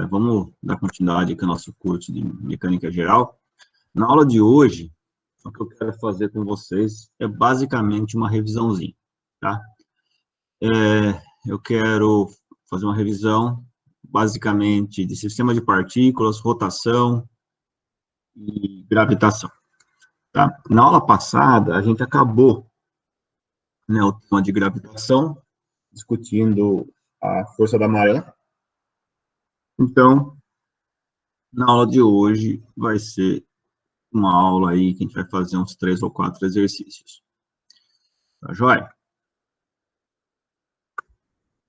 Vamos dar continuidade aqui ao nosso curso de Mecânica Geral. Na aula de hoje, o que eu quero fazer com vocês é basicamente uma revisãozinha, tá? Eu quero fazer uma revisão, basicamente, de sistema de partículas, rotação e gravitação, tá? Na aula passada, a gente acabou, né, o tema de gravitação, discutindo a força da maré. Então, na aula de hoje, vai ser uma aula aí que a gente vai fazer uns 3 ou 4 exercícios. Tá joia?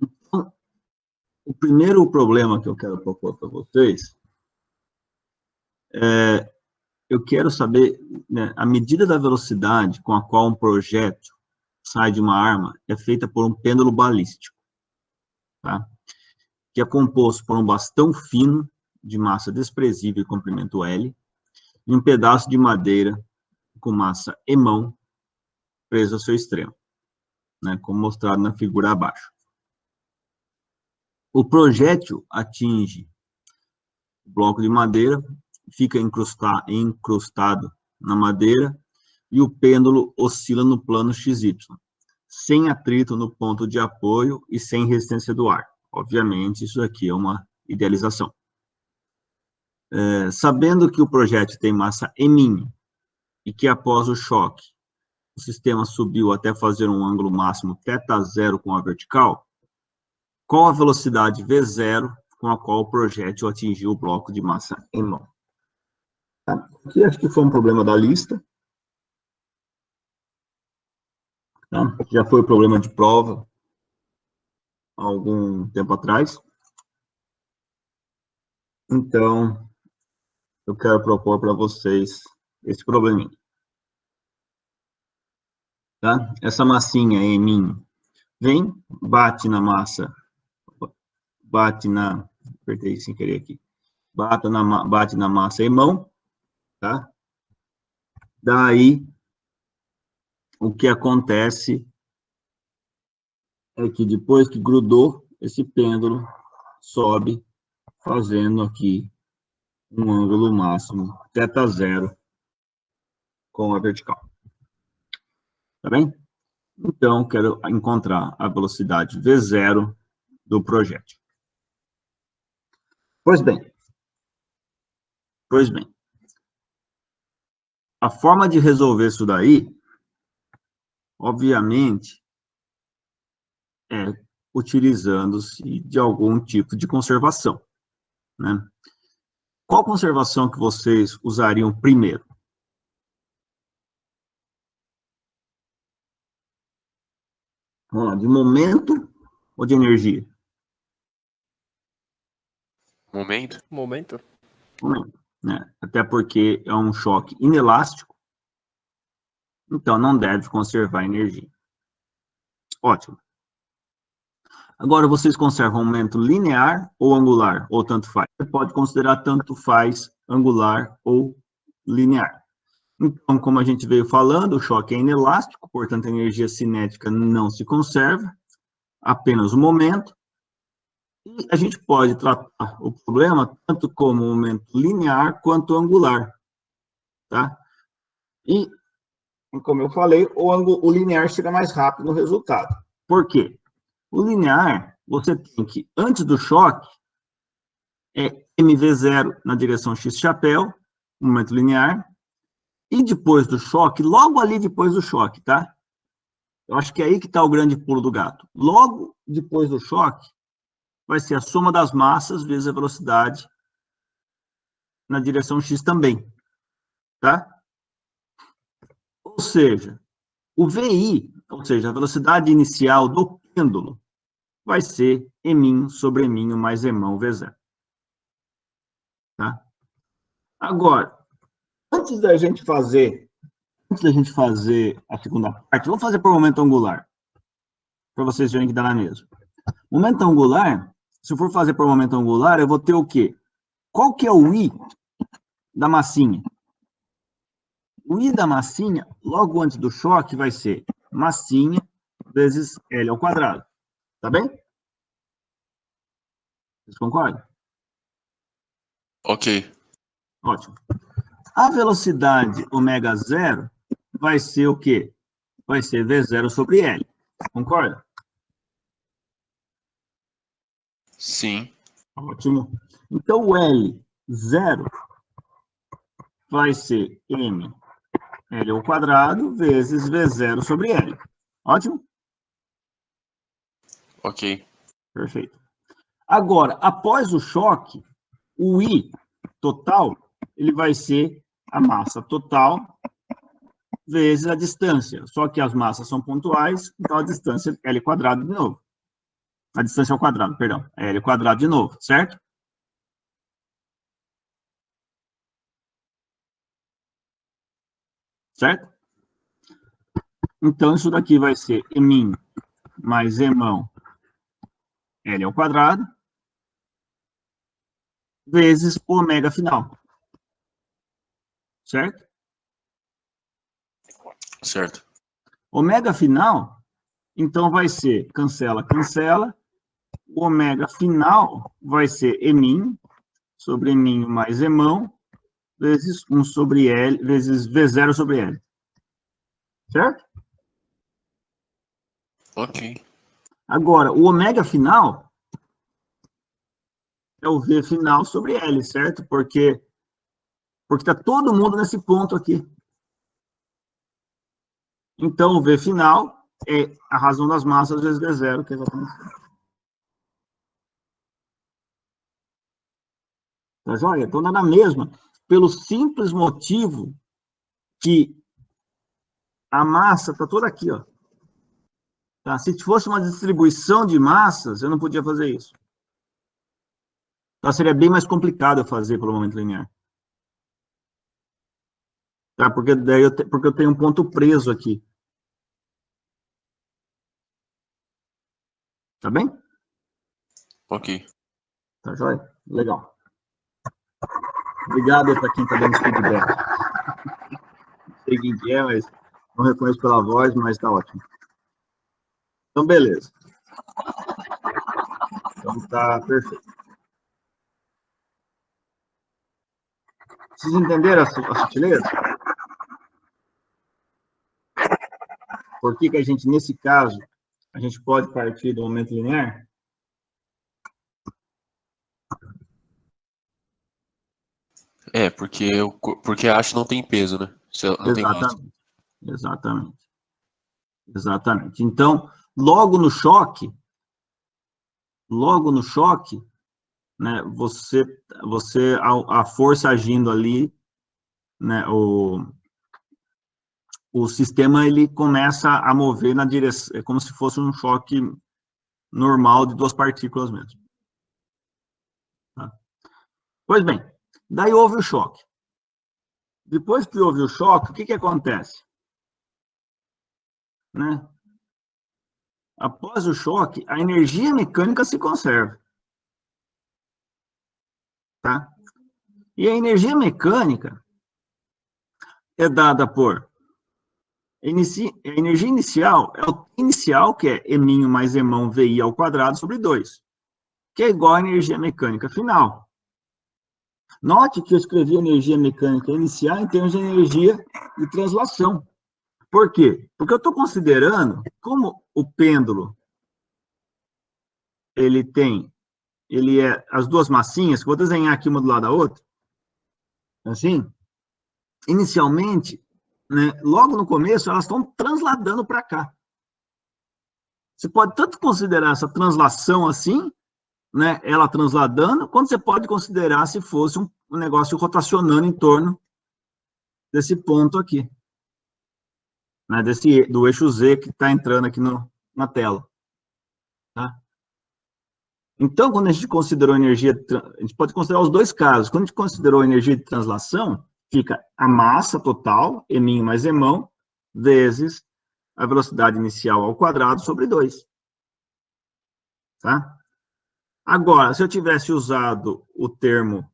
Então, o primeiro problema que eu quero propor para vocês eu quero saber, né, a medida da velocidade com a qual um projétil sai de uma arma é feita por um pêndulo balístico, tá? Que é composto por um bastão fino de massa desprezível e comprimento L e um pedaço de madeira com massa E' preso ao seu extremo, né, como mostrado na figura abaixo. O projétil atinge o bloco de madeira, fica incrustado na madeira e o pêndulo oscila no plano XY, sem atrito no ponto de apoio e sem resistência do ar. Obviamente, isso aqui é uma idealização. Sabendo que o projétil tem massa M' e que após o choque, o sistema subiu até fazer um ângulo máximo θ0 com a vertical, qual a velocidade V0 com a qual o projétil atingiu o bloco de massa M'? Tá? Aqui acho que foi um problema da lista. Tá? Já foi problema de prova há algum tempo atrás. Então, eu quero propor para vocês esse probleminha. Tá? Essa massinha M' vem, bate na massa, apertei sem querer aqui, bate na massa E', tá? Daí, o que acontece é que depois que grudou, esse pêndulo sobe, fazendo aqui um ângulo máximo θ0 com a vertical. Tá bem? Então, quero encontrar a velocidade V0 do projétil. Pois bem, a forma de resolver isso daí, obviamente, é utilizando-se de algum tipo de conservação, né? Qual conservação que vocês usariam primeiro? Vamos lá, de momento ou de energia? Momento. Momento, né? Até porque é um choque inelástico, então não deve conservar energia. Ótimo. Agora, vocês conservam momento linear ou angular, ou tanto faz? Você pode considerar tanto faz, angular ou linear. Então, como a gente veio falando, o choque é inelástico, portanto, a energia cinética não se conserva, apenas o momento. E a gente pode tratar o problema tanto como momento linear quanto angular, tá? E, como eu falei, o linear chega mais rápido no resultado. Por quê? O linear, você tem que, antes do choque, é mv0 na direção x-chapéu, momento linear, e depois do choque, logo ali depois do choque, tá? Eu acho que é aí que está o grande pulo do gato. Logo depois do choque, vai ser a soma das massas vezes a velocidade na direção x também, tá? Ou seja, o VI, ou seja, a velocidade inicial do pêndulo, vai ser E' sobre E' mais E' V0. Tá? Agora, antes da gente fazer a segunda parte, vamos fazer por momento angular, para vocês verem que dá na mesma. Momento angular, se eu for fazer por momento angular, eu vou ter o quê? Qual que é o I da massinha? O I da massinha, logo antes do choque, vai ser massinha vezes L ao quadrado. Tá bem? Vocês concordam? Ok. Ótimo. A velocidade ômega zero vai ser o quê? Vai ser V0 sobre L. Concorda? Sim. Ótimo. Então, o L0 vai ser M L ao quadrado vezes V0 sobre L. Ótimo? Ok. Perfeito. Agora, após o choque, o I total, ele vai ser a massa total vezes a distância. Só que as massas são pontuais, então a distância é L quadrado de novo. A distância ao quadrado, perdão. É L quadrado de novo, certo? Certo? Então, isso daqui vai ser Emin mais Emão L ao quadrado vezes o ômega final. Certo? Certo. Ômega final, então vai ser, cancela, cancela. O ômega final vai ser Emin sobre Emin mais Emão vezes 1 sobre L, vezes V0 sobre L. Certo? Ok. Agora, o ômega final é o V final sobre L, certo? Porque está todo mundo nesse ponto aqui. Então, o V final é a razão das massas vezes V0, que é exatamente isso. Tá joia? Então, dá na mesma, pelo simples motivo que a massa está toda aqui, ó. Tá? Se fosse uma distribuição de massas, eu não podia fazer isso. Então, seria bem mais complicado eu fazer pelo momento linear. Tá? Porque daí porque eu tenho um ponto preso aqui. Tá bem? Ok. Tá joia? Legal. Obrigado para quem está dando feedback. Não sei quem que é, mas não reconheço pela voz, mas está ótimo. Então, beleza. Então, tá perfeito. Vocês entenderam a sutileza? Por que a gente, nesse caso, a gente pode partir do momento linear? É, porque a haste não tem peso, né? Não tem massa. Exatamente. Exatamente. Exatamente. Então, logo no choque, né, a força agindo ali, né, o sistema ele começa a mover na direção, é como se fosse um choque normal de duas partículas mesmo. Tá? Pois bem, daí houve o choque. Depois que houve o choque, o que acontece? Né? Após o choque, a energia mecânica se conserva. Tá? E a energia mecânica é dada por a energia inicial, é o inicial, que é Eminho mais Emão VI ao quadrado sobre 2, que é igual à energia mecânica final. Note que eu escrevi energia mecânica inicial em termos de energia de translação. Por quê? Porque eu estou considerando, como o pêndulo, ele é as duas massinhas, vou desenhar aqui uma do lado da outra, assim, inicialmente, né, logo no começo, elas estão transladando para cá. Você pode tanto considerar essa translação assim, né, ela transladando, quanto você pode considerar se fosse um negócio rotacionando em torno desse ponto aqui, né, do eixo Z que está entrando aqui na tela. Tá? Então, quando a gente considerou energia, a gente pode considerar os dois casos. Quando a gente considerou energia de translação, fica a massa total, Emin mais Emão, vezes a velocidade inicial ao quadrado sobre 2. Tá? Agora, se eu tivesse usado o termo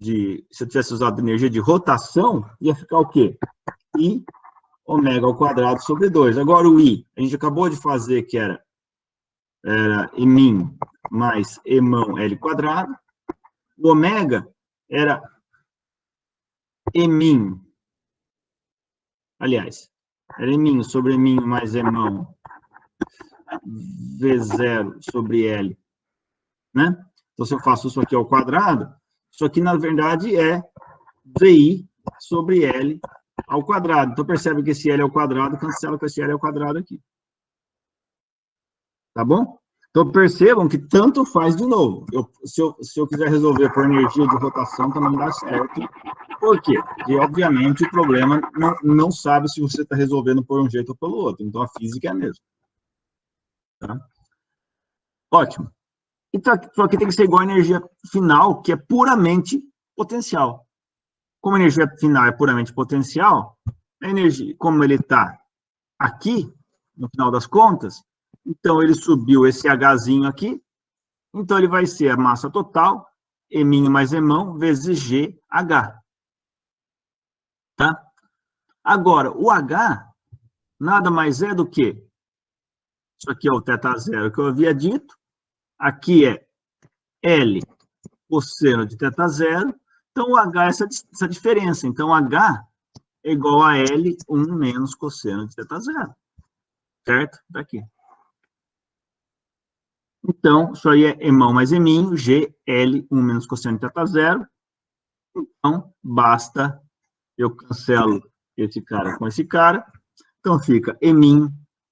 se eu tivesse usado energia de rotação, ia ficar o quê? I ômega ao quadrado sobre 2. Agora o I, a gente acabou de fazer que era Emin mais Emão L quadrado. O ômega era Emin. Aliás, era Emin sobre Emin mais Emão V0 sobre L, né? Então, se eu faço isso aqui ao quadrado, isso aqui, na verdade, é VI sobre L ao quadrado. Então, percebe que esse L ao quadrado cancela com esse L ao quadrado aqui. Tá bom? Então, percebam que tanto faz de novo. Se eu quiser resolver por energia de rotação, também dá certo. Por quê? Porque, obviamente, o problema não sabe se você está resolvendo por um jeito ou pelo outro. Então, a física é a mesma. Tá? Ótimo. Então, só que tem que ser igual a energia final, que é puramente potencial. Como a energia final é puramente potencial, a energia, como ele está aqui, no final das contas, então ele subiu esse Hzinho aqui, então ele vai ser a massa total, Emin mais Emão, vezes GH. Tá? Agora, o H nada mais é do que, isso aqui é o θ0 que eu havia dito, aqui é L cosseno de θ0, então o H é essa diferença. Então, H é igual a L1 menos cosseno de θ0. Certo? Daqui. Então, isso aí é Emão mais Eminho, G, L1 menos cosseno de θ0. Então, basta, eu cancelo esse cara com esse cara. Então, fica Emin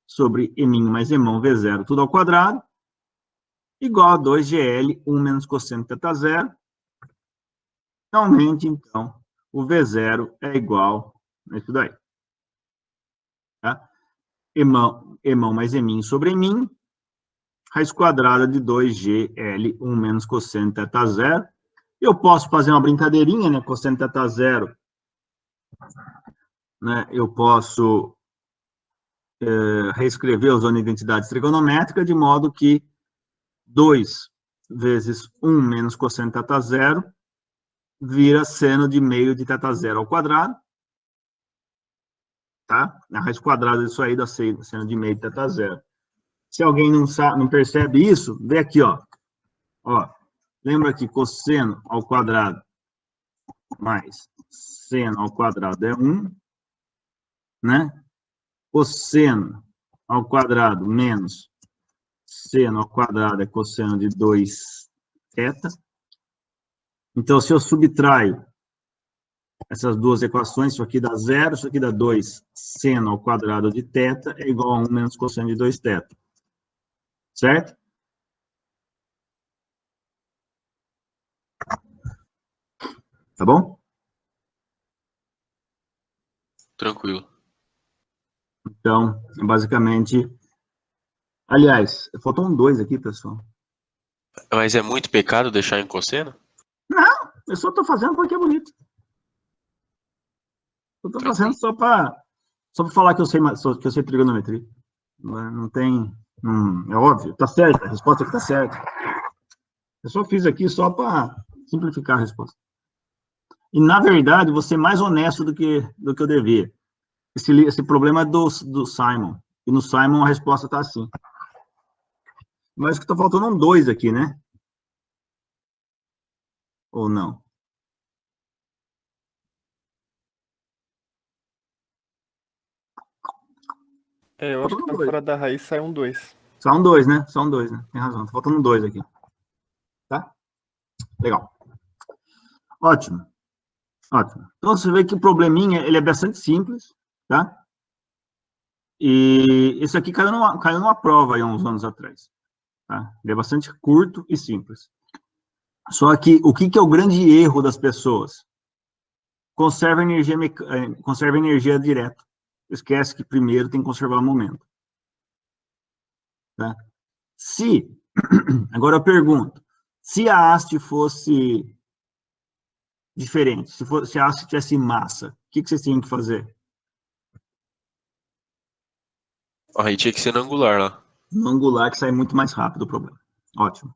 sobre Eminho mais Emão, V0, tudo ao quadrado, igual a 2GL, 1 menos cosseno de θ0. Finalmente, então, o V0 é igual a isso daí. Tá? Emão mais Emin sobre Emin, raiz quadrada de 2GL, 1 menos cosseno de θ0. Eu posso fazer uma brincadeirinha, né? Cosseno de θ0, né? Eu posso reescrever usando identidades trigonométricas, de modo que 2 vezes 1 menos cosseno de θ0 vira seno de meio de θ0 ao quadrado. Tá? A raiz quadrada disso aí dá seno de meio de θ0. Se alguém não percebe isso, vê aqui, ó. Lembra que cosseno ao quadrado mais seno ao quadrado é 1, né? Cosseno ao quadrado menos seno ao quadrado é cosseno de 2θ. Então, se eu subtraio essas duas equações, isso aqui dá 0, isso aqui dá 2 seno ao quadrado de θ é igual a 1 menos cosseno de 2θ. Certo? Tá bom? Tranquilo. Então, basicamente... Aliás, faltou um 2 aqui, pessoal. Mas é muito pecado deixar em cosseno? Não, eu só estou fazendo porque é bonito. Eu estou fazendo só para falar que eu sei trigonometria. Não tem... é óbvio, tá certo, a resposta aqui tá certa. Eu só fiz aqui só para simplificar a resposta. E, na verdade, vou ser mais honesto do que eu devia. Esse problema é do Simon. E no Simon a resposta está assim. Mas que está faltando um 2 aqui, né? Ou não? Eu acho que tá fora da raiz sai um 2. Só um 2, né? Só um 2, né? Tem razão. Tá faltando um 2 aqui. Tá? Legal. Ótimo. Ótimo. Então, você vê que o probleminha, ele é bastante simples, tá? E esse aqui caiu numa prova aí, uns anos atrás. Tá? Ele é bastante curto e simples. Só que, o que é o grande erro das pessoas? Conserva energia direto. Esquece que primeiro tem que conservar o momento. Tá? Agora eu pergunto, se a haste fosse diferente, se a haste tivesse massa, o que vocês tinham que fazer? Aí tinha que ser no angular lá. No angular, que sai muito mais rápido o problema. Ótimo.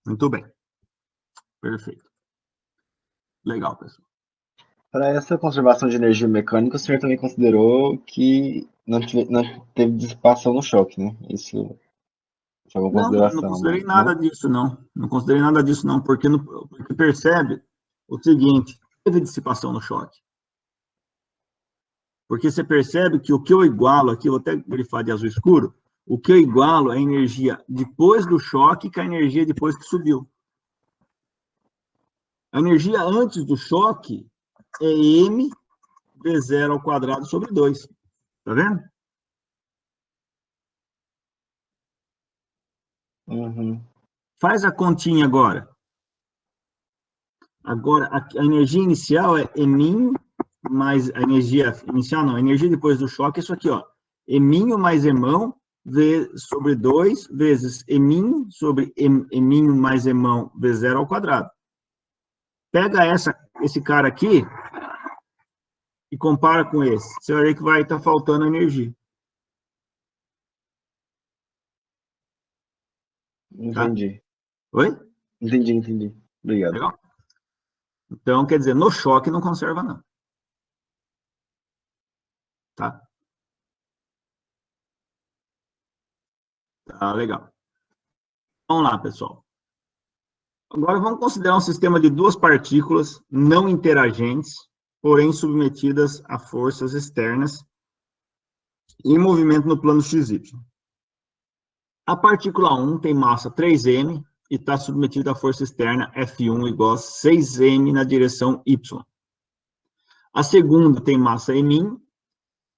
Muito bem. Perfeito. Legal, pessoal. Para essa conservação de energia mecânica, o senhor também considerou que não teve dissipação no choque, né? Isso foi uma Não consideração. considerei nada disso, não. Não considerei nada disso, não, porque percebe o seguinte, teve dissipação no choque. Porque você percebe que o que eu igualo aqui, vou até grifar de azul escuro, o que eu igualo é a energia depois do choque com a energia depois que subiu. A energia antes do choque é m V0 ao quadrado sobre 2. Tá vendo? Uhum. Faz a continha agora. Agora, a energia inicial é eminho mais a energia inicial, não, a energia depois do choque é isso aqui, ó. Eminho mais emão sobre 2 vezes eminho sobre eminho mais emão V0 ao quadrado. Pega esse cara aqui e compara com esse. Você vai ver que vai estar faltando energia. Entendi. Tá? Oi? Entendi. Obrigado. Legal? Então, quer dizer, no choque não conserva, não. Tá? Tá, legal. Vamos lá, pessoal. Agora vamos considerar um sistema de duas partículas não interagentes, porém submetidas a forças externas em movimento no plano XY. A partícula 1 tem massa 3m e está submetida à força externa F1 igual a 6m na direção Y. A segunda tem massa m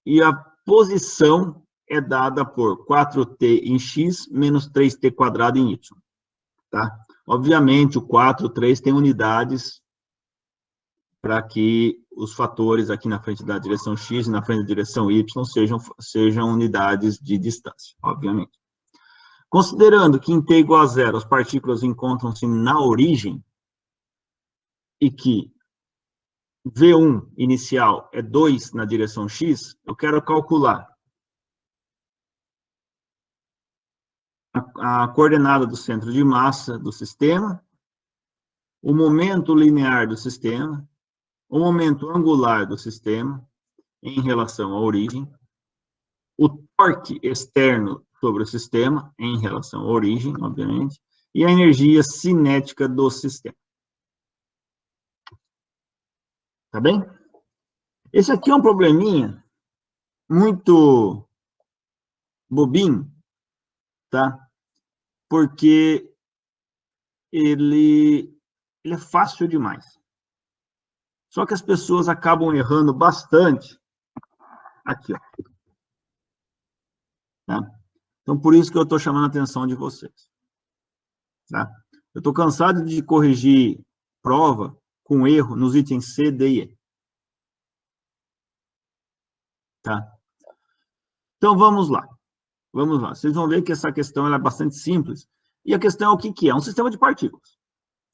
e a posição é dada por 4t em x menos 3t quadrado em y. Tá? Obviamente, o 4, o 3 tem unidades para que os fatores aqui na frente da direção x e na frente da direção y sejam unidades de distância, obviamente. Considerando que em t igual a 0 as partículas encontram-se na origem e que V1 inicial é 2 na direção x, eu quero calcular a coordenada do centro de massa do sistema, o momento linear do sistema, o momento angular do sistema em relação à origem, o torque externo sobre o sistema em relação à origem, obviamente, e a energia cinética do sistema. Tá bem? Esse aqui é um probleminha muito bobinho, tá? Porque ele é fácil demais. Só que as pessoas acabam errando bastante aqui, ó. Tá? Então, por isso que eu estou chamando a atenção de vocês. Tá? Eu estou cansado de corrigir prova com erro nos itens C, D e E. Tá? Então, vamos lá. Vamos lá. Vocês vão ver que essa questão ela é bastante simples. E a questão é o que que é? É um sistema de partículas.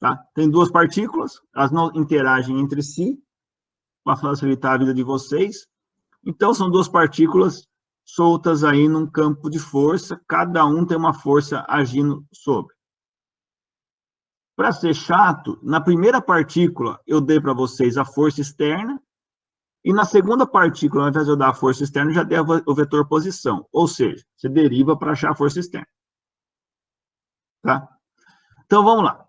Tá? Tem duas partículas, elas não interagem entre si, para facilitar a vida de vocês. Então, são duas partículas soltas aí num campo de força, cada um tem uma força agindo sobre. Para ser chato, na primeira partícula, eu dei para vocês a força externa, e na segunda partícula, ao invés de eu dar a força externa, eu já dei o vetor posição. Ou seja, você deriva para achar a força externa. Tá? Então, vamos lá.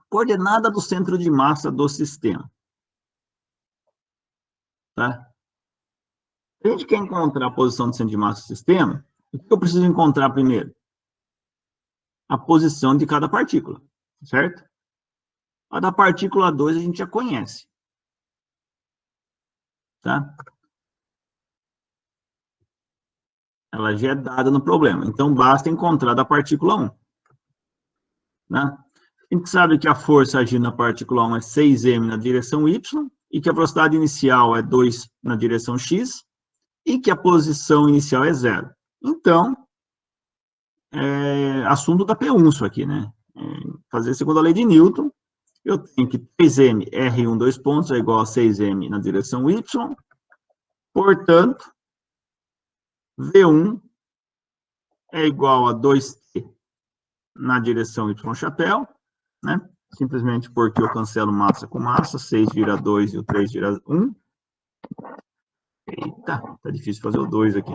Coordenada do centro de massa do sistema. Tá? Se a gente quer encontrar a posição do centro de massa do sistema, o que eu preciso encontrar primeiro? A posição de cada partícula, certo? A da partícula 2 a gente já conhece. Tá? Ela já é dada no problema. Então, basta encontrar da partícula 1. Né? A gente sabe que a força agindo na partícula 1 é 6m na direção y, e que a velocidade inicial é 2 na direção x, e que a posição inicial é 0. Então, é assunto da P1 isso aqui, né? Fazer segundo a lei de Newton, eu tenho que 3m R1, 2 pontos, é igual a 6m na direção y, portanto, V1 é igual a 2t na direção y chapéu, né? Simplesmente porque eu cancelo massa com massa, 6 vira 2 e o 3 vira 1. Eita, tá difícil fazer o 2 aqui.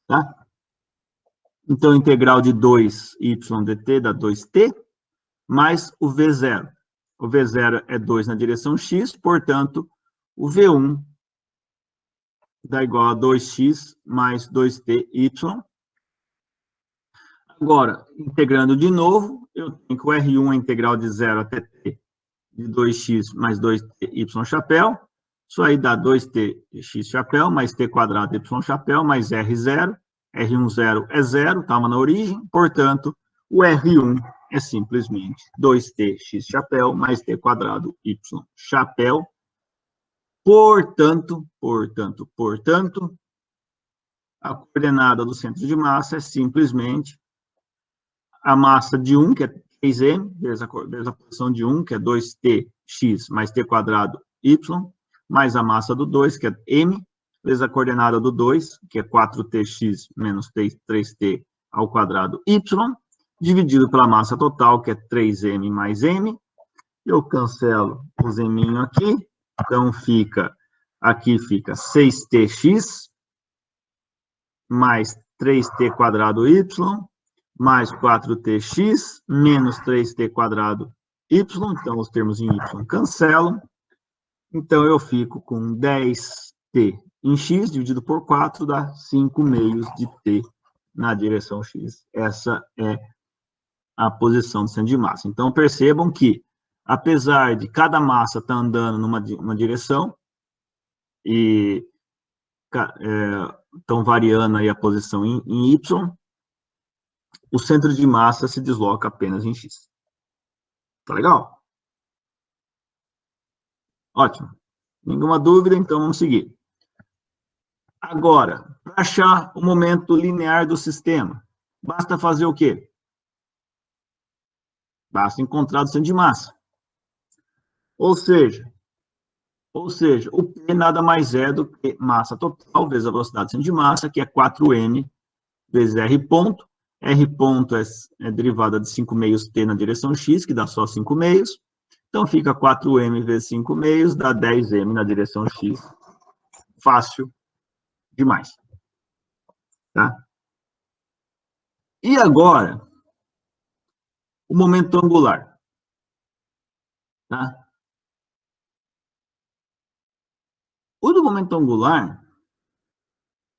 Tá? Então, integral de 2y dt dá 2t, mais o V0. o V0 é 2 na direção x, portanto, o V1 dá igual a 2x mais 2ty. Agora, integrando de novo, eu tenho que o R1 é integral de 0 até t de 2x mais 2ty chapéu. Isso aí dá 2tx chapéu mais t quadrado y chapéu mais R0. R1 0 é 0, estava na origem, portanto, o R1 é simplesmente 2tx chapéu mais t quadrado y chapéu. Portanto, a coordenada do centro de massa é simplesmente a massa de 1, que é 3m, vezes a posição de 1, que é 2tx mais t quadrado y, mais a massa do 2, que é m, vezes a coordenada do 2, que é 4tx menos 3t ao quadrado y, dividido pela massa total, que é 3m mais m. Eu cancelo os m aqui, então aqui fica 6tx mais 3t quadrado y, mais 4tx, menos 3t quadrado y, então os termos em y cancelam, então eu fico com 10t em x, dividido por 4, dá 5 meios de t na direção x. Essa é a posição do centro de massa. Então, percebam que, apesar de cada massa estar andando numa direção, e estão variando aí a posição em y, o centro de massa se desloca apenas em x. Tá legal? Ótimo. Nenhuma dúvida, então vamos seguir. Agora, para achar o momento linear do sistema, basta fazer o quê? Basta encontrar o centro de massa. Ou seja, o P nada mais é do que massa total vezes a velocidade do centro de massa, que é 4m vezes R ponto. R ponto é derivada de 5 meios t na direção x, que dá só 5 meios. Então, fica 4m vezes 5 meios, dá 10m na direção x. Fácil demais. Tá? E agora, o momento angular. Tá? O do momento angular,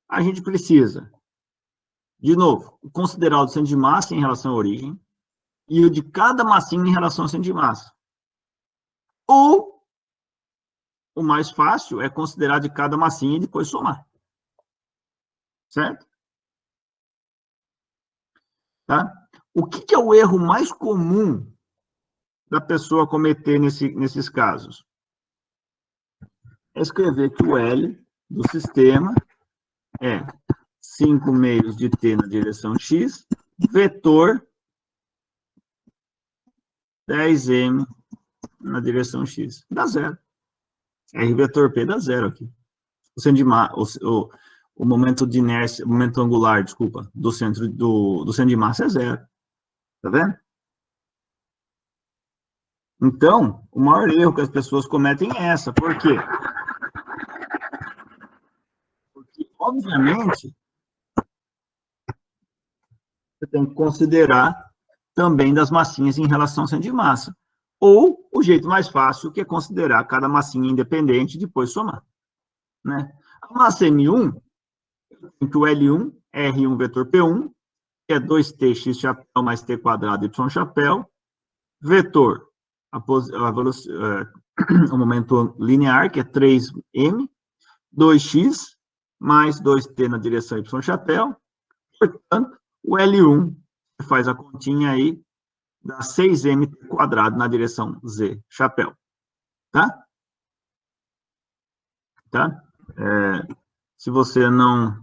a gente precisa, de novo, considerar o do centro de massa em relação à origem e o de cada massinha em relação ao centro de massa. Ou, o mais fácil é considerar de cada massinha e depois somar. Certo? Tá? O que é o erro mais comum da pessoa cometer nesses casos? É escrever que o L do sistema é 5 meios de t na direção x, vetor 10m na direção x. Dá zero. R vetor P dá zero aqui. O momento de inércia, o momento angular, desculpa, do centro de massa é zero. Tá vendo? Então, o maior erro que as pessoas cometem é essa. Por quê? Porque, obviamente, você tem que considerar também das massinhas em relação ao centro de massa. Ou o jeito mais fácil, que é considerar cada massinha independente e depois somar. Né? A massa M1, que o L1 é R1 vetor P1, que é 2tx chapéu mais t quadrado y chapéu, vetor, o momento linear, que é 3m, 2x mais 2t na direção y chapéu, portanto, o L1, você faz a continha aí, dá 6m quadrado na direção z chapéu. Tá? Tá? Se você não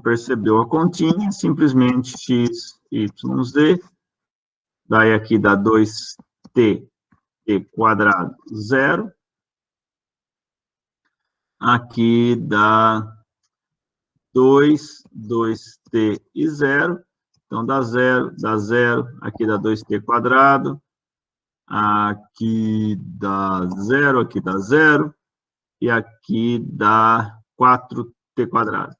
percebeu a continha, simplesmente x, y, z, daí aqui dá 2t quadrado, 0. Aqui dá 2t e 0. Então, dá 0, aqui dá 2t quadrado, aqui dá 0, aqui dá 0, e aqui dá 4t quadrado.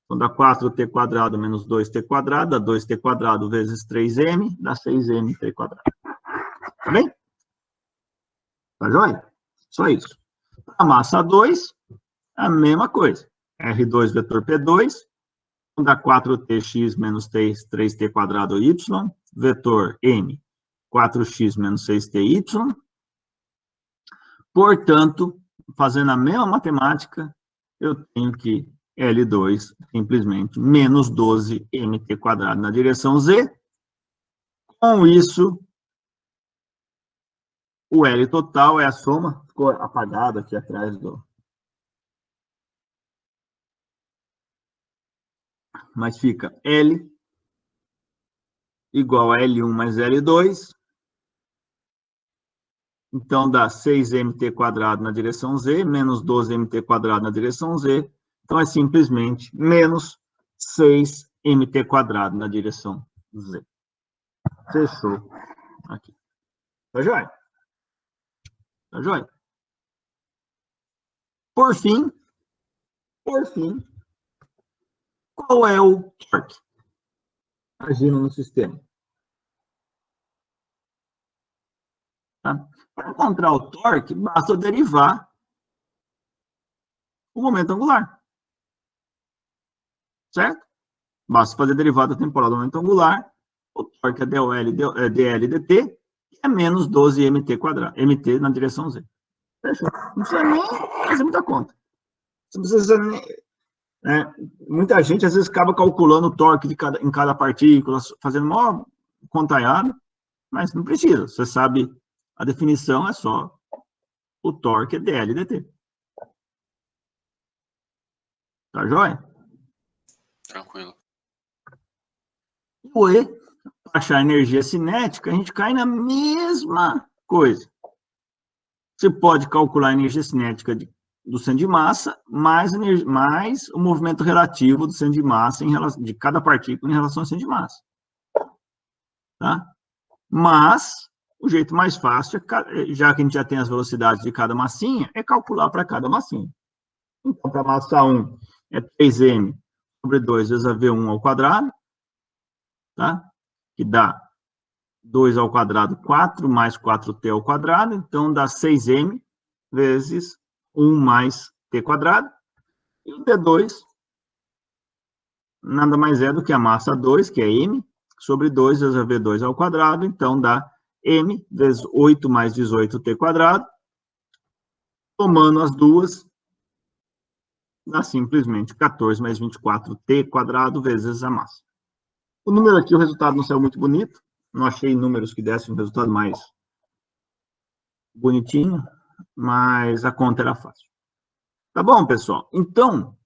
Então, dá 4t quadrado menos 2t quadrado, dá 2t quadrado vezes 3m, dá 6mt quadrado. Tá bem? Tá joia? Só isso. A massa 2, a mesma coisa. R2 vetor P2, dá 4tx menos 3t quadrado y, vetor M, 4x menos 6ty. Portanto, fazendo a mesma matemática, eu tenho que L2 simplesmente menos 12mt quadrado na direção z. Com isso, o L total é a soma, ficou apagado aqui atrás do... Mas fica L igual a L1 mais L2. Então, dá 6mt quadrado na direção z, menos 12mt quadrado na direção z. Então, é simplesmente menos 6mt quadrado na direção z. Fechou. Aqui. Tá joia? Tá joia? Por fim, qual é o torque agindo no sistema? Tá? Para encontrar o torque, basta derivar o momento angular. Certo? Basta fazer a derivada temporal do momento angular. O torque é dL dt, que é menos 12mt quadrado, mt na direção z. Fechou? Não precisa nem fazer muita conta. Não precisa nem... muita gente, às vezes, acaba calculando o torque em cada partícula, fazendo uma contaiada, mas não precisa. Você sabe, a definição é só o torque é dL dt. Tá joia? Tranquilo. O E, para achar energia cinética, a gente cai na mesma coisa. Você pode calcular a energia cinética do centro de massa, mais o movimento relativo do centro de massa de cada partícula em relação ao centro de massa. Tá? Mas, o jeito mais fácil, já que a gente já tem as velocidades de cada massinha, é calcular para cada massinha. Então, para a massa 1, é 3m sobre 2 vezes a V1 ao quadrado, tá? Que dá 2 ao quadrado, 4, mais 4t ao quadrado, então dá 6m vezes 1 mais t quadrado. E o T2 nada mais é do que a massa 2, que é m, sobre 2 vezes a V2 ao quadrado, então dá m vezes 8 mais 18t quadrado. Somando as duas, dá simplesmente 14 mais 24t quadrado vezes a massa. O número aqui, o resultado não saiu muito bonito. Não achei números que dessem um resultado mais bonitinho, mas a conta era fácil. Tá bom, pessoal? Então,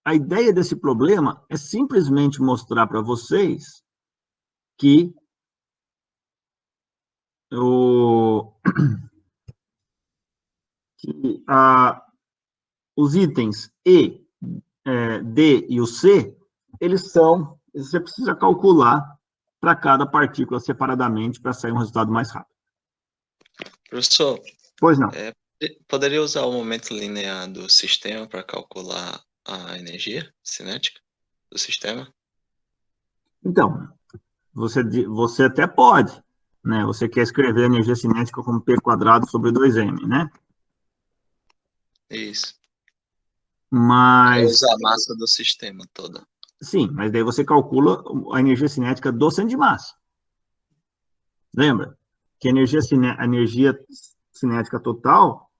a ideia desse problema é simplesmente mostrar para vocês que os itens E, D e o C, você precisa calcular para cada partícula separadamente para sair um resultado mais rápido. Professor, Pois não. Poderia usar o momento linear do sistema para calcular a energia cinética do sistema? Então, você até pode, né? Você quer escrever a energia cinética como P quadrado sobre 2m, né? Isso. Mas... Usar a massa do sistema toda. Sim, mas daí você calcula a energia cinética do centro de massa. Lembra? Que a energia cinética total,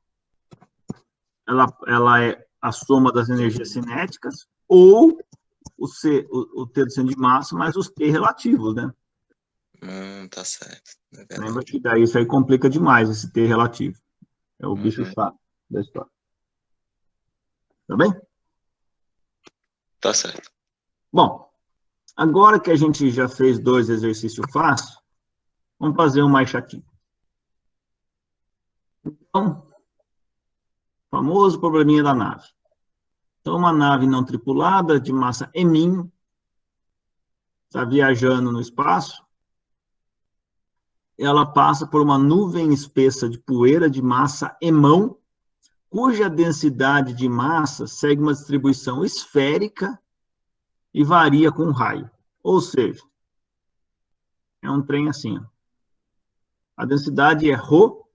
ela é a soma das energias cinéticas ou o T do centro de massa mais os T relativos, né? Tá certo. Lembra que daí isso aí complica demais, esse T relativo. É o bicho chato da história. Tá bem? Tá certo. Bom, agora que a gente já fez 2 exercícios fáceis, vamos fazer um mais chatinho. Então, famoso probleminha da nave. Então, uma nave não tripulada, de massa M, está viajando no espaço, ela passa por uma nuvem espessa de poeira de massa emão, cuja densidade de massa segue uma distribuição esférica e varia com raio. Ou seja, é um trem assim, ó. A densidade é ρ,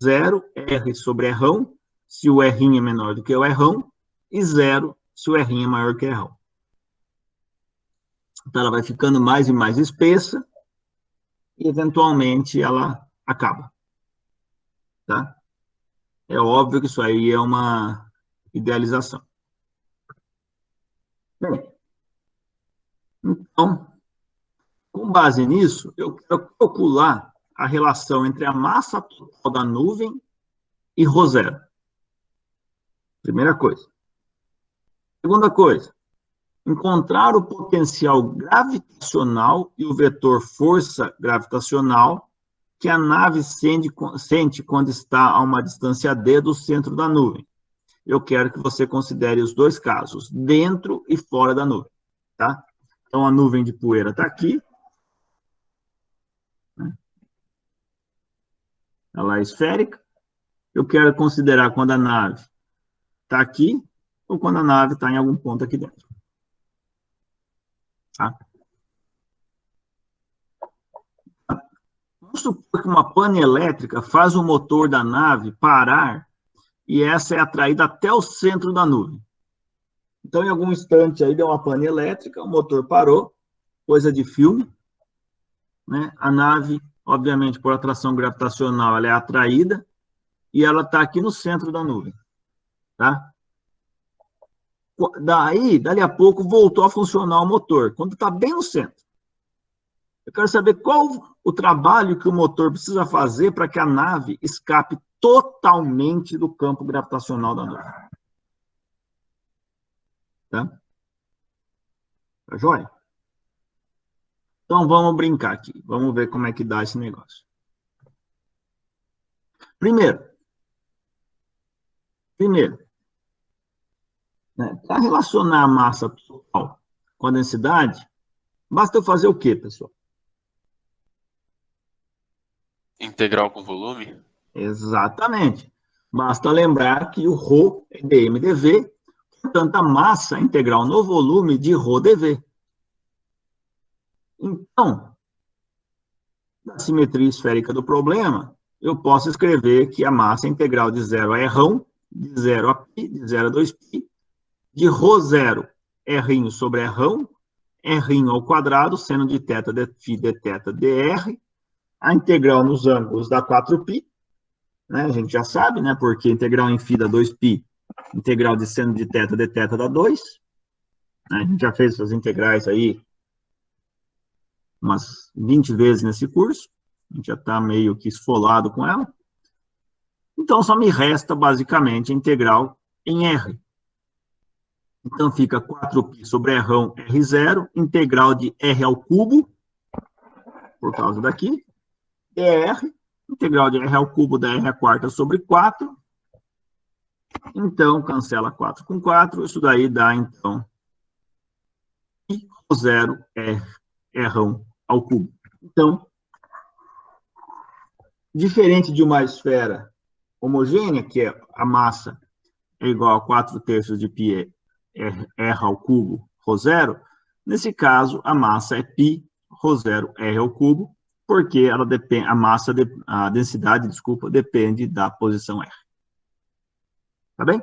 0, R sobre Rão, se o R é menor do que o Rão, e 0 se o R é maior que Rão. Então, ela vai ficando mais e mais espessa, e, eventualmente, ela acaba. Tá? É óbvio que isso aí é uma idealização. Bem, então, com base nisso, eu quero calcular a relação entre a massa total da nuvem e ρ0. Primeira coisa. Segunda coisa, encontrar o potencial gravitacional e o vetor força gravitacional que a nave sente quando está a uma distância d do centro da nuvem. Eu quero que você considere os dois casos, dentro e fora da nuvem. Tá? Então, a nuvem de poeira está aqui. Ela é esférica. Eu quero considerar quando a nave está aqui ou quando a nave está em algum ponto aqui dentro. Tá? Vamos supor que uma pane elétrica faz o motor da nave parar e essa é atraída até o centro da nuvem. Então, em algum instante aí deu uma pane elétrica, o motor parou, coisa de filme, né? A nave, obviamente, por atração gravitacional, ela é atraída e ela está aqui no centro da nuvem. Tá? Dali a pouco, voltou a funcionar o motor, quando está bem no centro. Eu quero saber qual o trabalho que o motor precisa fazer para que a nave escape totalmente do campo gravitacional da nuvem. Tá? Tá joia? Então, vamos brincar aqui. Vamos ver como é que dá esse negócio. Primeiro, né, para relacionar a massa total com a densidade, basta eu fazer o quê, pessoal? Integral com volume? Exatamente. Basta lembrar que o ρ é dm dv, portanto, a massa integral no volume de ρ dv. Então, na simetria esférica do problema, eu posso escrever que a massa integral de 0 a Rão, de 0 a π, de 0 a 2π, de ρ0 R sobre Rão, R ao quadrado, seno de θ dφ dθ dr, a integral nos ângulos dá 4π, né? A gente já sabe, né? Porque integral em φ dá 2π, integral de seno de θ dθ dá 2. Né? A gente já fez essas integrais aí umas 20 vezes nesse curso. A gente já está meio que esfolado com ela. Então, só me resta, basicamente, a integral em R. Então, fica 4π sobre Rão R0, integral de R ao cubo, por causa daqui, dr, integral de R ao cubo da R à quarta sobre 4. Então, cancela 4 com 4. Isso daí dá, então, π ρ0 é Rão ao cubo. Então, diferente de uma esfera homogênea, que é a massa é igual a 4/3 de π R ao cubo ρ0, nesse caso, a massa é π ρ0 R ao cubo, porque ela depende, a densidade, desculpa, depende da posição R. Tá bem?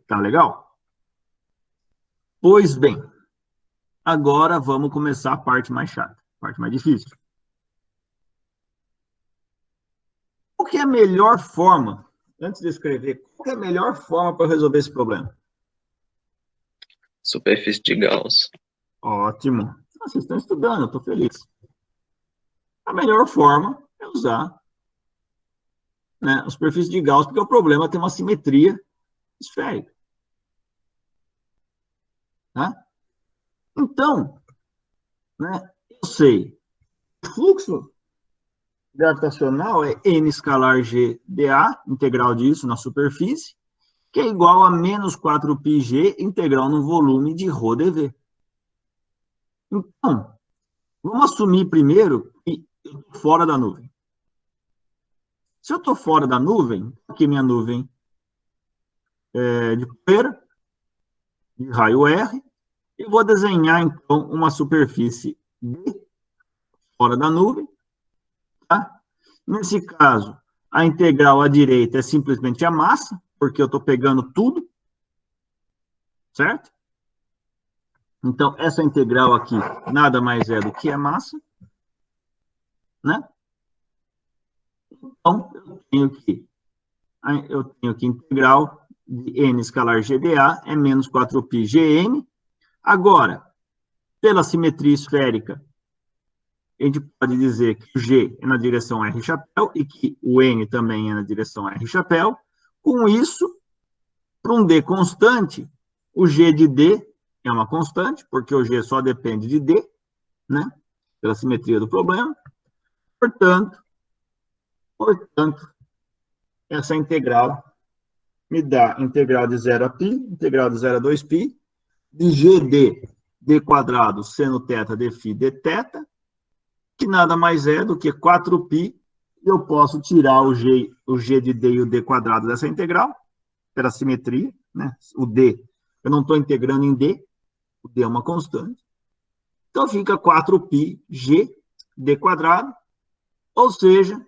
Tá legal? Pois bem, agora vamos começar a parte mais chata, a parte mais difícil. Qual que é a melhor forma, antes de escrever, qual que é a melhor forma para resolver esse problema? Superfície de Gauss. Ótimo. Vocês estão estudando, eu estou feliz. A melhor forma é usar, né, a superfície de Gauss, porque o problema tem uma simetria esférica. Tá? Então, né, eu sei, o fluxo gravitacional é n escalar g dA, integral disso na superfície, que é igual a menos 4πg integral no volume de ρ dv. Então, vamos assumir primeiro que eu estou fora da nuvem. Se eu estou fora da nuvem, aqui minha nuvem é de poeira, de raio R, e vou desenhar, então, uma superfície D, fora da nuvem, tá? Nesse caso, a integral à direita é simplesmente a massa, porque eu estou pegando tudo, certo? Então, essa integral aqui nada mais é do que a massa, né? Então, eu tenho que integral de n escalar GdA é menos 4π Gm. Agora, pela simetria esférica, a gente pode dizer que o G é na direção R chapéu e que o N também é na direção R chapéu. Com isso, para um D constante, o G de D é uma constante, porque o G só depende de D, né? Pela simetria do problema. Portanto, essa integral me dá integral de 0 a π, integral de 0 a 2π, de GD, D quadrado, seno θ, dφ, dθ, que nada mais é do que 4π, e eu posso tirar o G de D e o D quadrado dessa integral, pela simetria, né? O D, eu não estou integrando em D, o D é uma constante. Então, fica 4π G D quadrado, ou seja,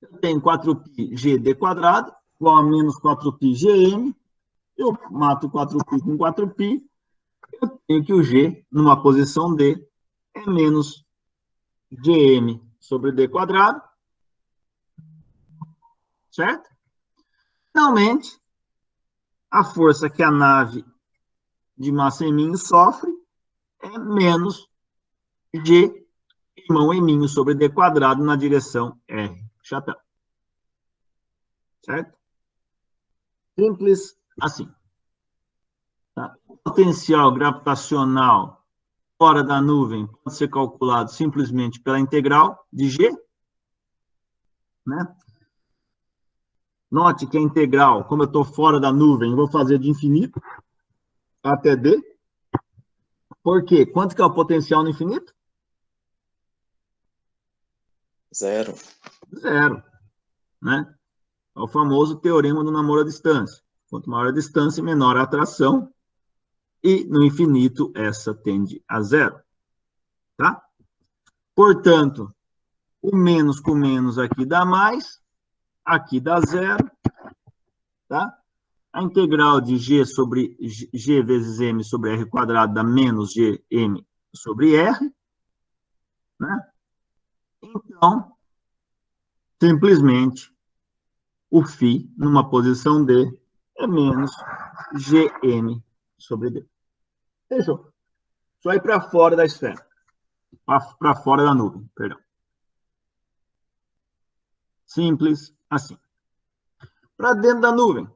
eu tenho 4π G D quadrado, igual a menos 4π Gm, eu mato 4π com 4π, eu tenho que o G, numa posição D, é menos Gm sobre D quadrado, certo? Finalmente, a força que a nave de massa M sofre é menos G irmão M sobre D quadrado na direção R chapéu. Certo? Simples assim. Tá? O potencial gravitacional fora da nuvem pode ser calculado simplesmente pela integral de G. Né? Note que a integral, como eu estou fora da nuvem, eu vou fazer de infinito até D. Por quê? Quanto que é o potencial no infinito? 0. Zero. Né? É o famoso teorema do namoro à distância. Quanto maior a distância, menor a atração. E no infinito, essa tende a zero. Tá? Portanto, o menos com menos aqui dá mais. Aqui dá zero. Tá? A integral de G sobre G vezes M sobre R quadrado dá menos Gm sobre R. Né? Então, simplesmente, o φ, numa posição D, é menos Gm sobre D. Fechou? Só ir para fora da esfera. Para fora da nuvem, perdão. Simples assim. Para dentro da nuvem.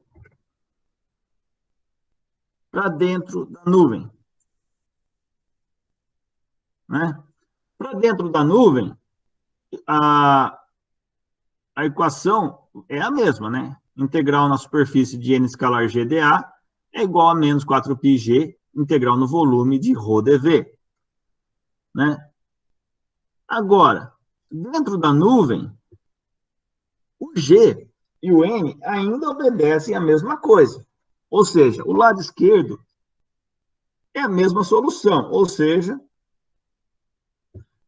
Para dentro da nuvem. Né? Para dentro da nuvem, a equação é a mesma, né? Integral na superfície de n escalar GdA é igual a menos 4πg, integral no volume de ρdV. Né? Agora, dentro da nuvem, o G e o N ainda obedecem a mesma coisa. Ou seja, o lado esquerdo é a mesma solução, ou seja,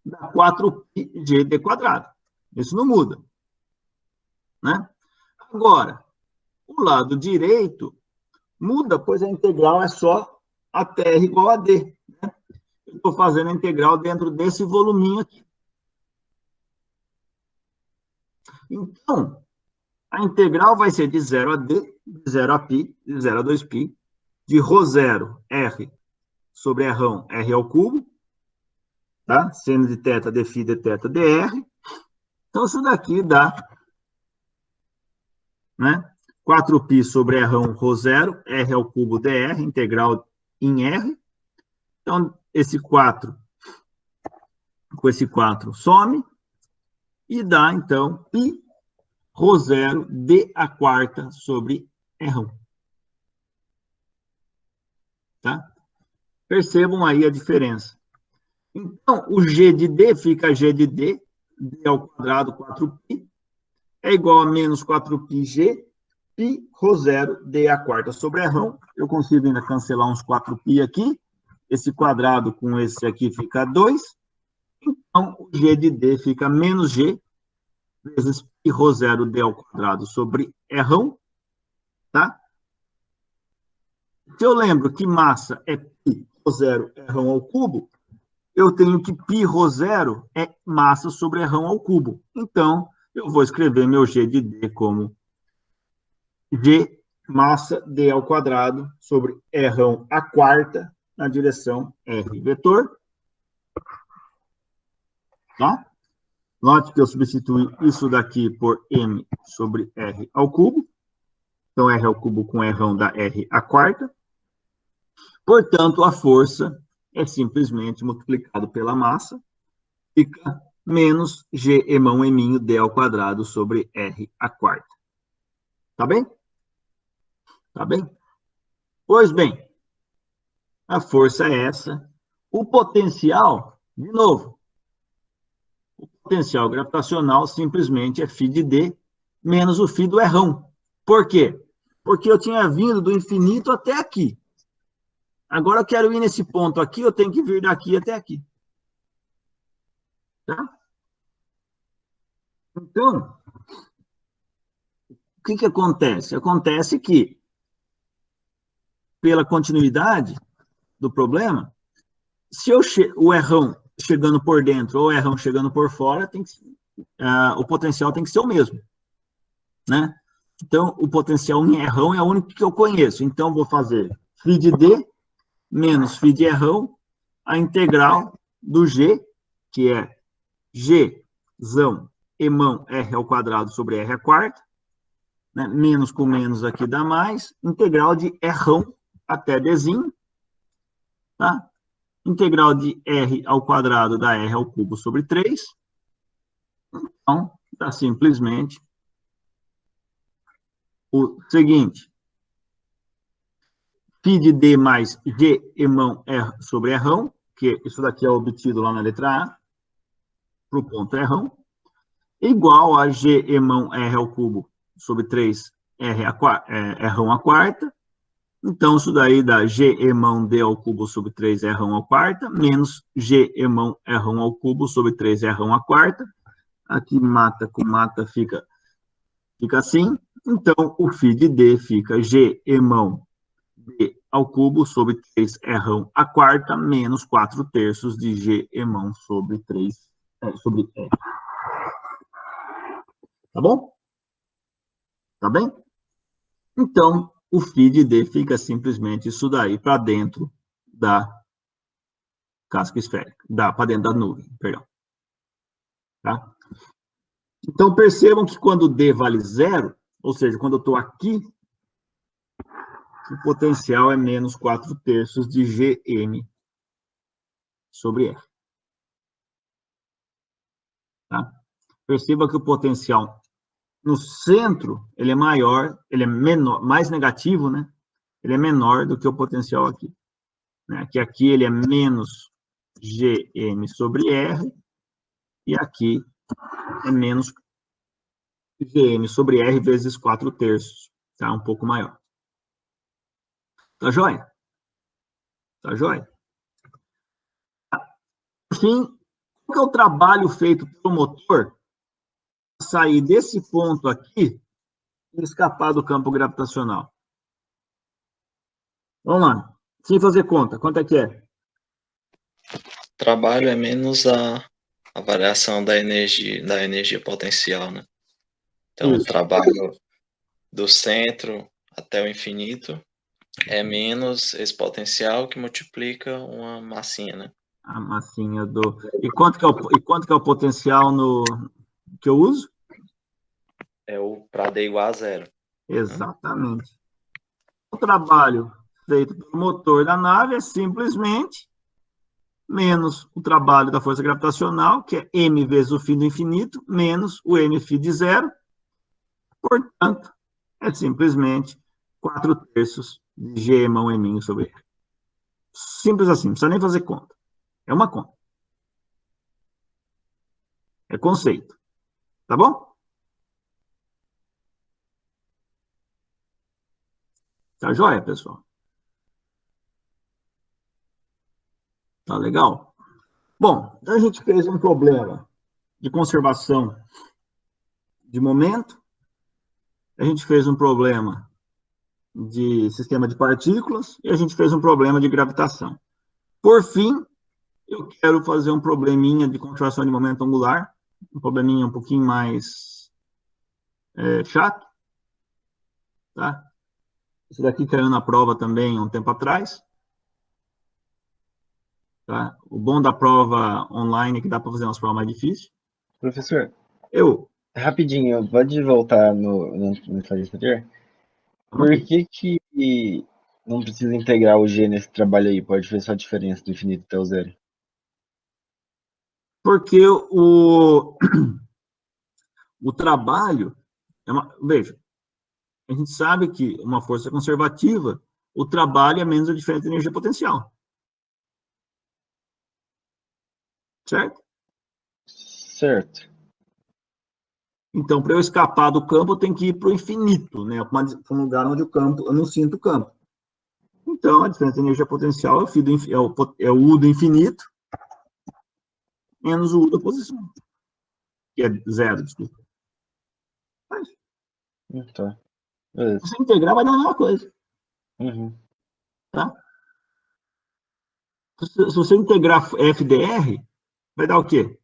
dá 4πg d quadrado. Isso não muda. Né? Agora, o lado direito muda, pois a integral é só até R igual a D. Né? Eu estou fazendo a integral dentro desse voluminho aqui. Então, a integral vai ser de 0 a D, de 0 a π, de 0 a 2π, de ρ0, R, sobre Rão, R ao cubo, tá? Seno de θ, dφ, dθ, dr. Então, isso daqui dá, né? 4π sobre Rão, ρ0, R ao cubo, dr, integral em R. Então, esse 4 com esse 4 some, e dá, então, π ρ0 d a quarta sobre R1. Tá? Percebam aí a diferença. Então, o G de D fica G de D, D ao quadrado 4π, é igual a menos 4πg, π ρ0 d a quarta sobre R1. Eu consigo ainda cancelar uns 4π aqui, esse quadrado com esse aqui fica 2. Então, o G de D fica menos G vezes π zero D ao quadrado sobre R1, tá? Se eu lembro que massa é π zero R1 ao cubo, eu tenho que π zero é massa sobre R1 ao cubo. Então, eu vou escrever meu G de D como G massa D ao quadrado sobre R1 a quarta na direção R vetor. Tá? Note que eu substitui isso daqui por M sobre R ao cubo. Então, R ao cubo com R1 dá R a quarta. Portanto, a força é simplesmente multiplicado pela massa. Fica menos G emão eminho D ao quadrado sobre R a quarta. Tá bem? Tá bem? Pois bem, a força é essa. O potencial, de novo, o potencial gravitacional simplesmente é φ de D menos o φ do R1. Por quê? Porque eu tinha vindo do infinito até aqui. Agora eu quero ir nesse ponto aqui, eu tenho que vir daqui até aqui. Tá? Então, o que acontece? Acontece que, pela continuidade do problema, se o R1 chegando por dentro ou o R1 chegando por fora, o potencial tem que ser o mesmo. Né? Então, o potencial em R1 é o único que eu conheço. Então, vou fazer φ de D menos φ de R1, a integral do G, que é G, emão, R ao quadrado sobre R a quarta, né? Menos com menos aqui dá mais, integral de R1 até Dzinho, tá? Integral de R ao quadrado dá R ao cubo sobre 3. Então, dá simplesmente o seguinte: φ de D mais G emão R sobre R1, que isso daqui é obtido lá na letra A, para o ponto R1, igual a G emão R ao cubo sobre 3 R1 a quarta. Então, isso daí dá G emão D ao cubo sobre 3 R1 a quarta, menos G emão R1 ao cubo sobre 3 R1 a quarta. Aqui mata com mata fica assim. Então, o φ de D fica G emão D ao cubo sobre 3 R1 a quarta, menos 4 terços de G emão sobre 3 sobre R. Tá bom? Tá bem? Então, o φ de D fica simplesmente isso daí para dentro da casca esférica, para dentro da nuvem, perdão. Tá? Então, percebam que quando D vale zero, ou seja, quando eu estou aqui, o potencial é menos 4 terços de Gm sobre R. Tá? Perceba que o potencial no centro, ele é maior, ele é menor, mais negativo, né? Ele é menor do que o potencial aqui. Né? Que aqui ele é menos Gm sobre R, e aqui é menos Gm sobre R vezes 4 terços, tá? Um pouco maior. Tá joia? Tá joia? Enfim, qual que é o trabalho feito pelo motor para sair desse ponto aqui e escapar do campo gravitacional? Vamos lá. Sem fazer conta, quanto é que é? Trabalho é menos a variação da energia potencial, né? Então, Isso. o trabalho do centro até o infinito é menos esse potencial que multiplica uma massinha, né? A massinha do... E quanto que é o potencial que eu uso? É o para D igual a zero. Exatamente. O trabalho feito pelo motor da nave é simplesmente menos o trabalho da força gravitacional, que é m vezes o φ do infinito, menos o mφ de zero. Portanto, é simplesmente 4 terços de G mão eminho sobre R. Simples assim, não precisa nem fazer conta. É uma conta. É conceito. Tá bom? Tá joia, pessoal? Tá legal? Bom, então a gente fez um problema de conservação de momento, a gente fez um problema de sistema de partículas e a gente fez um problema de gravitação. Por fim, eu quero fazer um probleminha de conservação de momento angular, um probleminha um pouquinho mais chato, tá? Esse daqui caiu na prova também um tempo atrás. Tá? O bom da prova online é que dá para fazer umas provas mais difíceis. Professor, Eu, rapidinho, pode voltar no slide anterior? Por que não precisa integrar o G nesse trabalho aí? Pode ver só a diferença do infinito até o zero. porque o trabalho, veja, a gente sabe que uma força conservativa, o trabalho é menos a diferença de energia potencial. Certo? Certo. Então, para eu escapar do campo, eu tenho que ir para o infinito, né? Para um lugar onde o campo, eu não sinto o campo. Então, a diferença de energia potencial é o U do infinito menos o U da posição, que é zero, desculpa. Mas, Tá. Beleza. se você integrar, vai dar a mesma coisa. Uhum. Tá? Se você integrar FDR, vai dar o quê?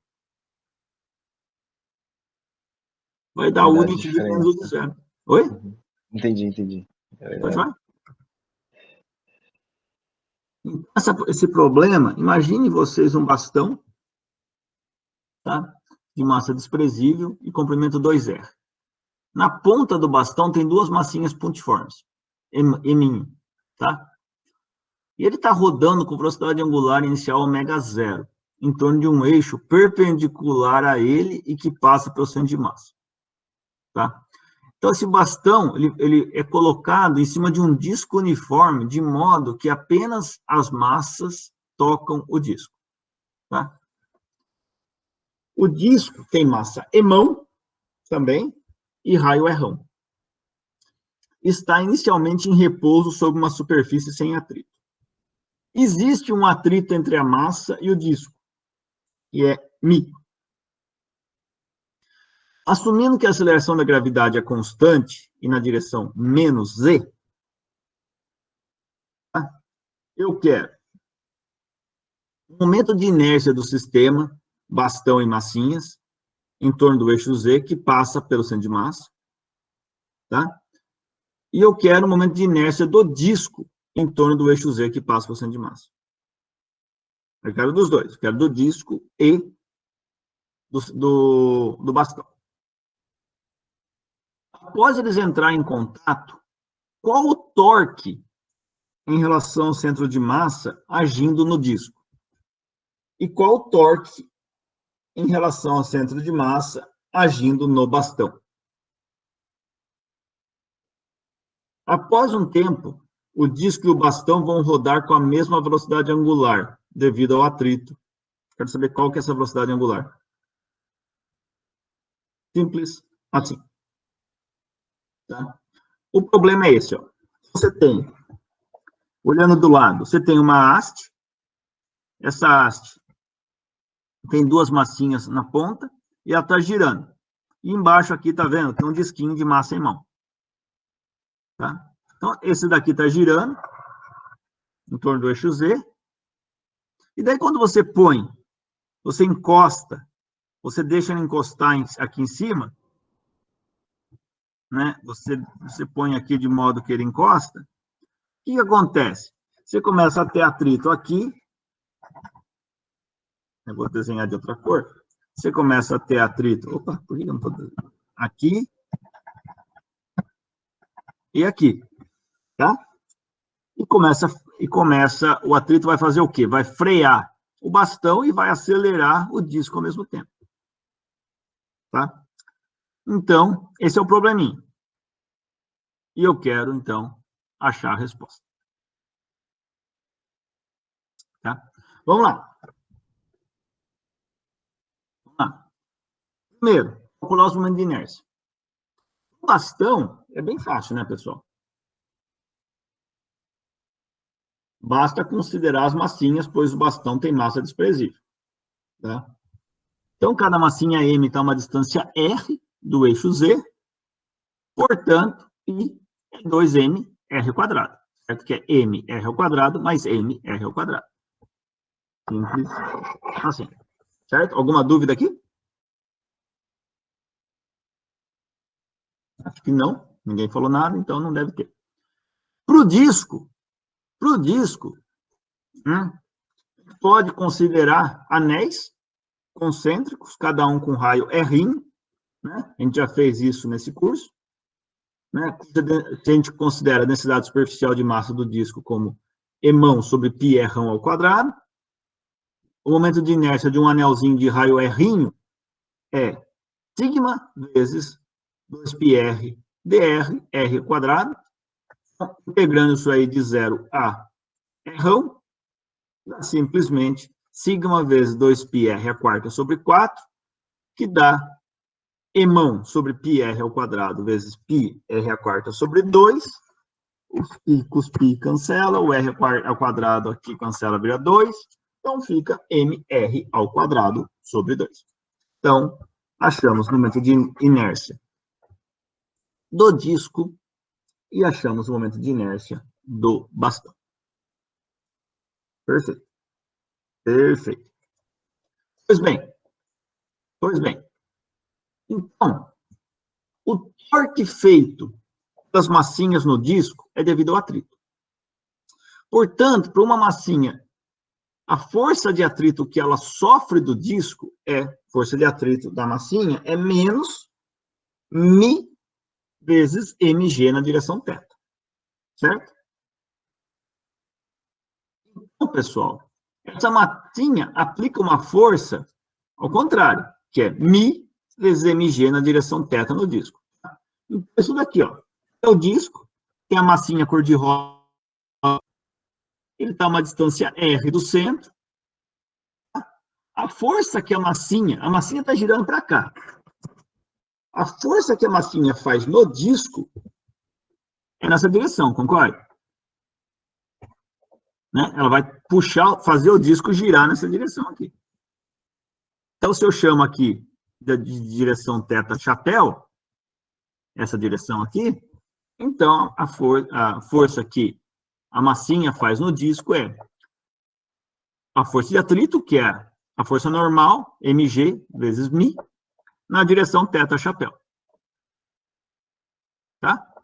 Vai dar U do infinito menos U do zero. Oi? Uhum. Entendi. Pode falar? Esse problema, imagine vocês um bastão, tá? De massa desprezível e comprimento 2R. Na ponta do bastão tem duas massinhas pontiformes, M1, tá? E ele está rodando com velocidade angular inicial ω0, em torno de um eixo perpendicular a ele e que passa pelo centro de massa, tá? Então, esse bastão, ele é colocado em cima de um disco uniforme, de modo que apenas as massas tocam o disco, tá? O disco tem massa emão, também, e raio errão. Está inicialmente em repouso sobre uma superfície sem atrito. Existe um atrito entre a massa e o disco, que é μ. Assumindo que a aceleração da gravidade é constante e na direção menos z, tá? Eu quero o momento de inércia do sistema, bastão e massinhas, em torno do eixo z, que passa pelo centro de massa, tá? E eu quero o momento de inércia do disco, em torno do eixo z, que passa pelo centro de massa. Eu quero dos dois, eu quero do disco e do bastão. Após eles entrarem em contato, qual o torque em relação ao centro de massa agindo no disco? E qual o torque em relação ao centro de massa agindo no bastão? Após um tempo, o disco e o bastão vão rodar com a mesma velocidade angular, devido ao atrito. Quero saber qual que é essa velocidade angular. Simples assim. Tá? O problema é esse, ó. Você tem, olhando do lado, você tem uma haste. Essa haste tem duas massinhas na ponta e ela está girando. E embaixo aqui, tá vendo? Tem um disquinho de massa em mão. Tá? Então, esse daqui está girando em torno do eixo Z. E daí, quando você põe, você encosta, você deixa ele encostar aqui em cima, né? Você põe aqui de modo que ele encosta. O que acontece? Você começa a ter atrito aqui. Eu vou desenhar de outra cor. Você começa a ter atrito. Opa, por que eu não estou desenhando? Aqui e aqui. Tá? E começa, o atrito vai fazer o quê? Vai frear o bastão e vai acelerar o disco ao mesmo tempo. Tá? Então, esse é o probleminha. E eu quero, então, achar a resposta. Tá? Vamos lá. Primeiro, calcular os momentos de inércia. O bastão é bem fácil, né, pessoal? O basta considerar as massinhas, pois o bastão tem massa desprezível. Tá? Então, cada massinha M está a uma distância R do eixo Z, portanto, I é 2M R ao quadrado, certo? Que é M R ao quadrado mais M R ao quadrado. Simples assim, certo? Alguma dúvida aqui? Acho que não, ninguém falou nada, então não deve ter. Para o disco, pode considerar anéis concêntricos, cada um com raio R', né? A gente já fez isso nesse curso. Né? Se a gente considera a densidade superficial de massa do disco como Emão sobre πr ao quadrado, o momento de inércia de um anelzinho de raio R' é sigma vezes 2πr dr, R ao quadrado, integrando isso aí de 0 a R', dá simplesmente sigma vezes 2πr a quarta sobre 4, que dá Emão sobre πr ao quadrado vezes πr a quarta sobre 2, os π com os π cancela, o r ao quadrado aqui cancela, vira 2, então fica mr ao quadrado sobre 2. Então, achamos o momento de inércia do disco e achamos o momento de inércia do bastão. Perfeito. Perfeito. Pois bem. Então, o torque feito das massinhas no disco é devido ao atrito. Portanto, para uma massinha, a força de atrito que ela sofre do disco força de atrito da massinha é menos μ vezes mg na direção θ. Certo? Então, pessoal, essa massinha aplica uma força ao contrário, que é μ vezes mg na direção θ no disco. Então, isso daqui, ó, é o disco, tem a massinha cor-de-rosa, ele está a uma distância R do centro. A força que a massinha está girando para cá. A força que a massinha faz no disco é nessa direção, concorda? Né? Ela vai puxar, fazer o disco girar nessa direção aqui. Então, se eu chamo aqui de direção θ chapéu, essa direção aqui, então a força que a massinha faz no disco é a força de atrito, que é a força normal, mg vezes μ, na direção θ chapéu. Tá?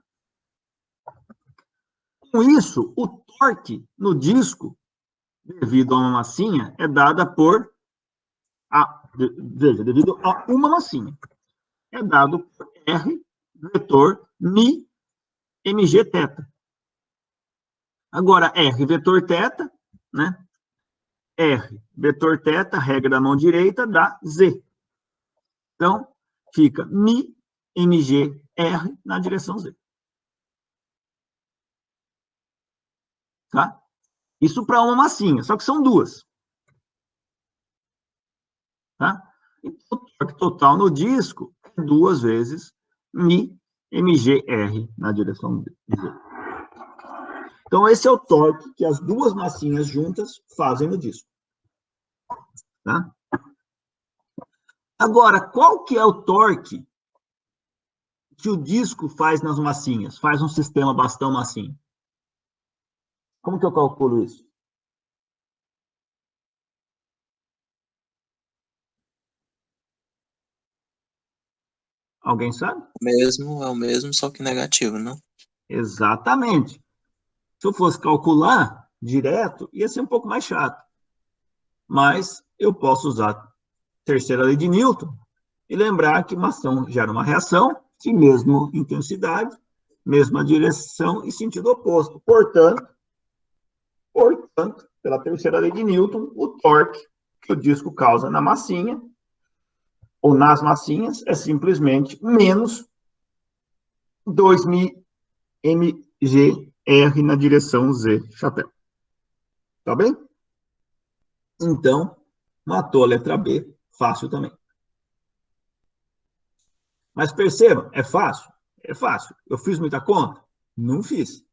Com isso, o torque no disco, devido a uma massinha, é dada por devido a uma massinha, é dado por R vetor μ mg θ. Agora, R vetor θ, né? R vetor θ, regra da mão direita, dá Z. Então, fica μ mg R na direção Z. Tá? Isso para uma massinha, só que são duas. Tá? Então, o torque total no disco é 2 vezes μ mg R na direção Z. Então, esse é o torque que as duas massinhas juntas fazem no disco. Tá? Agora, qual que é o torque que o disco faz nas massinhas? Faz um sistema bastão-massinha. Como que eu calculo isso? Alguém sabe? É o mesmo, só que negativo, não? Exatamente. Se eu fosse calcular direto, ia ser um pouco mais chato. Mas eu posso usar a terceira lei de Newton e lembrar que uma ação gera uma reação de mesma intensidade, mesma direção e sentido oposto. Portanto, pela terceira lei de Newton, o torque que o disco causa na massinha, ou nas massinhas, é simplesmente menos 2.000 mg/r na direção Z, chapéu. Tá bem? Então, matou a letra B, fácil também. Mas perceba, é fácil? É fácil. Eu fiz muita conta? Não fiz.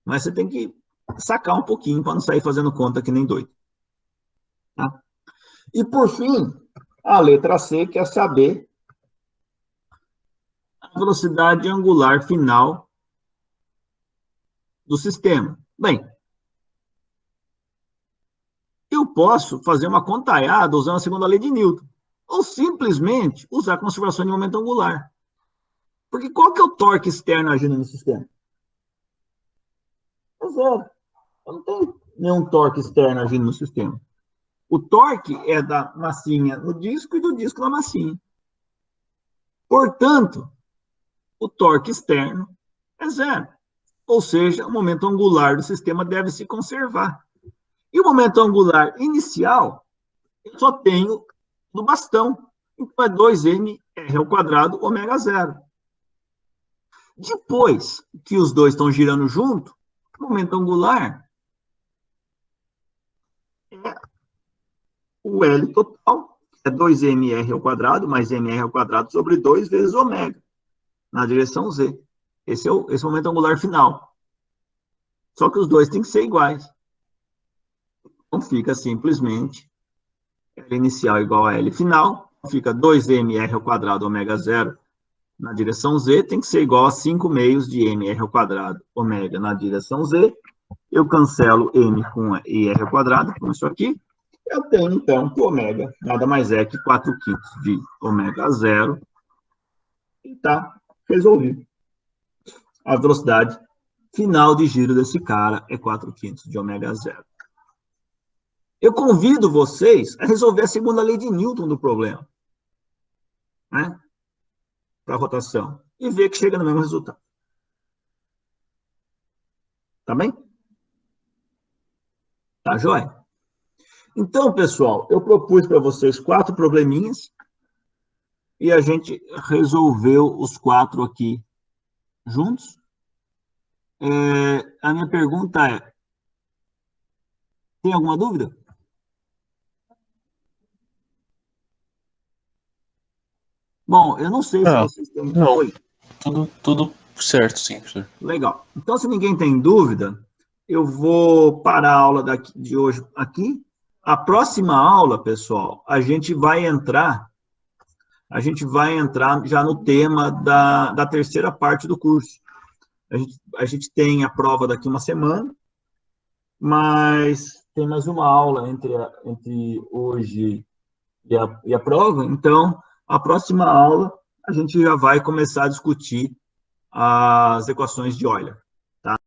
Mas você tem que sacar um pouquinho para não sair fazendo conta que nem doido. Tá? E, por fim, a letra C quer saber a velocidade angular final do sistema. Bem, eu posso fazer uma contaiada usando a segunda lei de Newton, ou simplesmente usar a conservação de momento angular. Porque qual que é o torque externo agindo no sistema? É zero. Eu não tenho nenhum torque externo agindo no sistema. O torque é da massinha no disco e do disco na massinha. Portanto, o torque externo é zero. Ou seja, o momento angular do sistema deve se conservar. E o momento angular inicial, eu só tenho no bastão. Então, é 2mr² ômega zero. Depois que os dois estão girando junto, o momento angular é o L total, que é 2mr² mais mr² sobre 2 vezes ômega, na direção Z. Esse é o momento angular final. Só que os dois têm que ser iguais. Então, fica simplesmente L inicial igual a L final, fica 2mr² ômega zero na direção Z, tem que ser igual a 5 meios de mr² ômega na direção Z. Eu cancelo m com ir², com isso aqui. Eu tenho, então, que ômega nada mais é que 4/5 de ômega zero. E está resolvido. A velocidade final de giro desse cara é 4/5 de ômega zero. Eu convido vocês a resolver a segunda lei de Newton do problema, né? Para a rotação. E ver que chega no mesmo resultado. Tá bem? Tá joia? Então, pessoal, eu propus para vocês 4 probleminhas e a gente resolveu os 4 aqui juntos. A minha pergunta é, tem alguma dúvida? Bom, eu não sei se vocês têm... Não. Oi. Tudo certo, sim, professor. Legal. Então, se ninguém tem dúvida, eu vou parar a aula de hoje aqui. A próxima aula, pessoal, a gente vai entrar já no tema da terceira parte do curso. A gente tem a prova daqui uma semana, mas tem mais uma aula entre hoje e a prova. Então, a próxima aula, a gente já vai começar a discutir as equações de Euler.